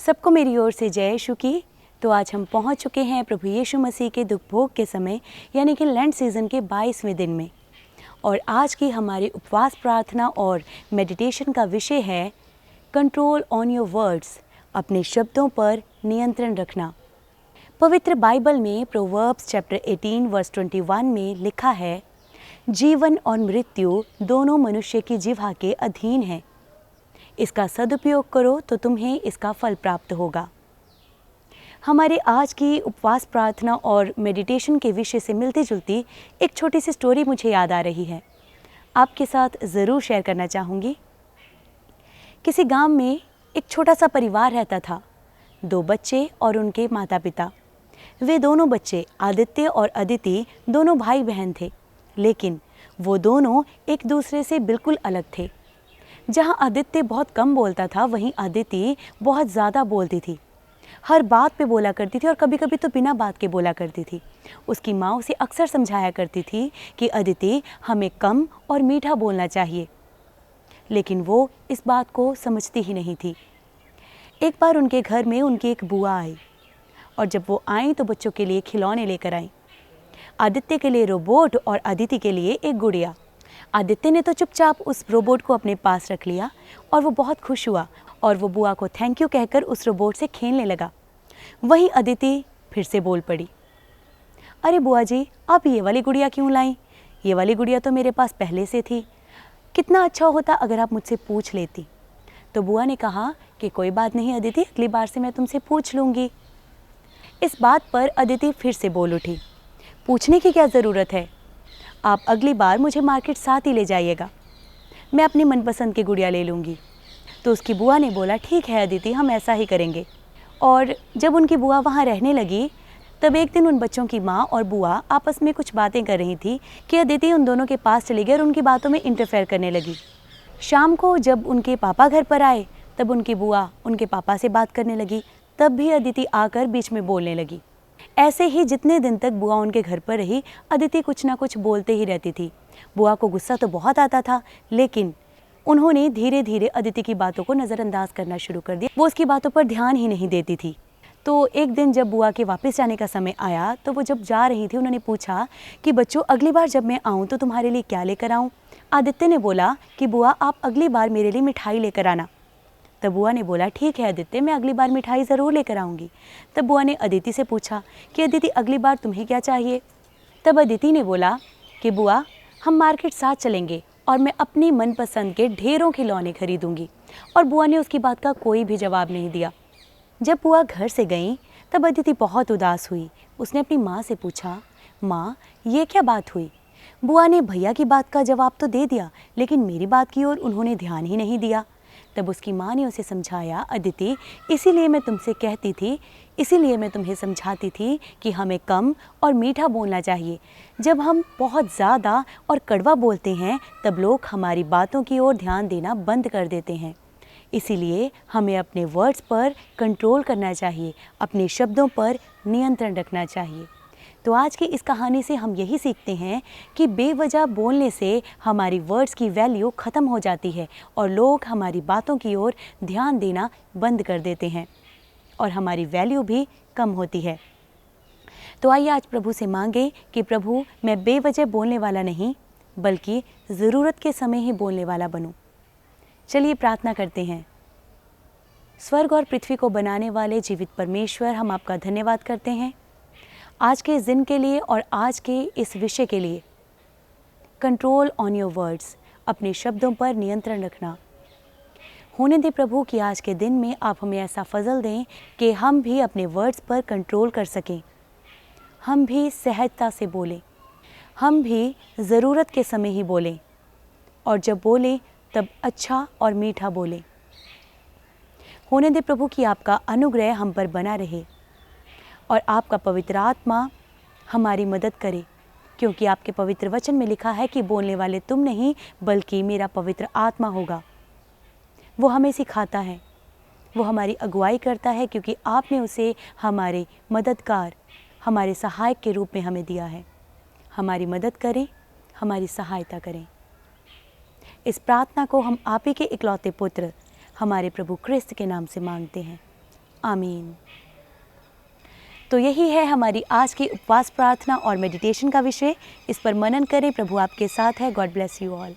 सबको मेरी ओर से जय यीशु की। तो आज हम पहुंच चुके हैं प्रभु यीशु मसीह के दुख भोग के समय यानी कि लेंट सीज़न के 22वें दिन में। और आज की हमारी उपवास प्रार्थना और मेडिटेशन का विषय है कंट्रोल ऑन योर वर्ड्स, अपने शब्दों पर नियंत्रण रखना। पवित्र बाइबल में प्रोवर्ब्स चैप्टर 18 वर्स 21 में लिखा है, जीवन और मृत्यु दोनों मनुष्य की जिह्वा के अधीन है, इसका सदुपयोग करो तो तुम्हें इसका फल प्राप्त होगा। हमारे आज की उपवास प्रार्थना और मेडिटेशन के विषय से मिलती जुलती एक छोटी सी स्टोरी मुझे याद आ रही है, आपके साथ ज़रूर शेयर करना चाहूँगी। किसी गांव में एक छोटा सा परिवार रहता था, 2 बच्चे और उनके माता पिता। वे दोनों बच्चे आदित्य और अदिति दोनों भाई बहन थे, लेकिन वो दोनों एक दूसरे से बिल्कुल अलग थे। जहाँ आदित्य बहुत कम बोलता था, वहीं अदिति बहुत ज़्यादा बोलती थी। हर बात पे बोला करती थी और कभी कभी तो बिना बात के बोला करती थी। उसकी माँ उसे अक्सर समझाया करती थी कि अदिति, हमें कम और मीठा बोलना चाहिए, लेकिन वो इस बात को समझती ही नहीं थी। एक बार उनके घर में उनकी एक बुआ आई, और जब वो आई तो बच्चों के लिए खिलौने लेकर आई। आदित्य के लिए रोबोट और अदिति के लिए एक गुड़िया। आदित्य ने तो चुपचाप उस रोबोट को अपने पास रख लिया और वो बहुत खुश हुआ और वो बुआ को थैंक यू कहकर उस रोबोट से खेलने लगा। वहीं अदिति फिर से बोल पड़ी, अरे बुआ जी, आप ये वाली गुड़िया क्यों लाई? ये वाली गुड़िया तो मेरे पास पहले से थी। कितना अच्छा होता अगर आप मुझसे पूछ लेती। तो बुआ ने कहा कि कोई बात नहीं अदिति, अगली बार से मैं तुमसे पूछ लूँगी। इस बात पर अदिति फिर से बोल उठी, पूछने की क्या ज़रूरत है, आप अगली बार मुझे मार्केट साथ ही ले जाइएगा, मैं अपनी मनपसंद की गुड़िया ले लूँगी। तो उसकी बुआ ने बोला, ठीक है अदिति, हम ऐसा ही करेंगे। और जब उनकी बुआ वहाँ रहने लगी, तब एक दिन उन बच्चों की माँ और बुआ आपस में कुछ बातें कर रही थी कि अदिति उन दोनों के पास चली गई और उनकी बातों में इंटरफेयर करने लगी। शाम को जब उनके पापा घर पर आए, तब उनकी बुआ उनके पापा से बात करने लगी, तब भी अदिति आकर बीच में बोलने लगी। ऐसे ही जितने दिन तक बुआ उनके घर पर रही, अदिति कुछ ना कुछ बोलते ही रहती थी। बुआ को गुस्सा तो बहुत आता था, लेकिन उन्होंने धीरे धीरे अदिति की बातों को नज़रअंदाज करना शुरू कर दिया। वो उसकी बातों पर ध्यान ही नहीं देती थी। तो एक दिन जब बुआ के वापस जाने का समय आया, तो वो जब जा रही थी, उन्होंने पूछा कि बच्चों, अगली बार जब मैं आऊँ तो तुम्हारे लिए क्या लेकर आऊँ? आदित्य ने बोला कि बुआ, आप अगली बार मेरे लिए मिठाई लेकर आना। तब बुआ ने बोला, ठीक है आदित्य, मैं अगली बार मिठाई ज़रूर लेकर आऊँगी। तब बुआ ने अदिति से पूछा कि अदिति, अगली बार तुम्हें क्या चाहिए? तब अदिति ने बोला कि बुआ, हम मार्केट साथ चलेंगे और मैं अपनी मनपसंद के ढेरों खिलौने खरीदूंगी। और बुआ ने उसकी बात का कोई भी जवाब नहीं दिया। जब बुआ घर से गई, तब अदिति बहुत उदास हुई। उसने अपनी माँ से पूछा, माँ, ये क्या बात हुई? बुआ ने भैया की बात का जवाब तो दे दिया, लेकिन मेरी बात की ओर उन्होंने ध्यान ही नहीं दिया। तब उसकी माँ ने उसे समझाया, अदिति, इसीलिए मैं तुमसे कहती थी, इसीलिए मैं तुम्हें समझाती थी कि हमें कम और मीठा बोलना चाहिए। जब हम बहुत ज़्यादा और कड़वा बोलते हैं, तब लोग हमारी बातों की ओर ध्यान देना बंद कर देते हैं। इसीलिए हमें अपने वर्ड्स पर कंट्रोल करना चाहिए, अपने शब्दों पर नियंत्रण रखना चाहिए। तो आज की इस कहानी से हम यही सीखते हैं कि बेवजह बोलने से हमारी वर्ड्स की वैल्यू ख़त्म हो जाती है और लोग हमारी बातों की ओर ध्यान देना बंद कर देते हैं और हमारी वैल्यू भी कम होती है। तो आइए आज प्रभु से मांगे कि प्रभु, मैं बेवजह बोलने वाला नहीं, बल्कि ज़रूरत के समय ही बोलने वाला बनूं। चलिए प्रार्थना करते हैं। स्वर्ग और पृथ्वी को बनाने वाले जीवित परमेश्वर, हम आपका धन्यवाद करते हैं आज के इस दिन के लिए और आज के इस विषय के लिए। कंट्रोल ऑन योर वर्ड्स, अपने शब्दों पर नियंत्रण रखना। होने दे प्रभु कि आज के दिन में आप हमें ऐसा फजल दें कि हम भी अपने वर्ड्स पर कंट्रोल कर सकें, हम भी सहजता से बोलें, हम भी ज़रूरत के समय ही बोलें, और जब बोलें तब अच्छा और मीठा बोलें। होने दे प्रभु कि आपका अनुग्रह हम पर बना रहे और आपका पवित्र आत्मा हमारी मदद करे, क्योंकि आपके पवित्र वचन में लिखा है कि बोलने वाले तुम नहीं, बल्कि मेरा पवित्र आत्मा होगा। वो हमें सिखाता है, वो हमारी अगुवाई करता है, क्योंकि आपने उसे हमारे मददगार, हमारे सहायक के रूप में हमें दिया है। हमारी मदद करें, हमारी सहायता करें। इस प्रार्थना को हम आप ही के इकलौते पुत्र, हमारे प्रभु क्रिस्त के नाम से मांगते हैं, आमीन। तो यही है हमारी आज की उपवास प्रार्थना और मेडिटेशन का विषय। इस पर मनन करें। प्रभु आपके साथ है। God bless you all.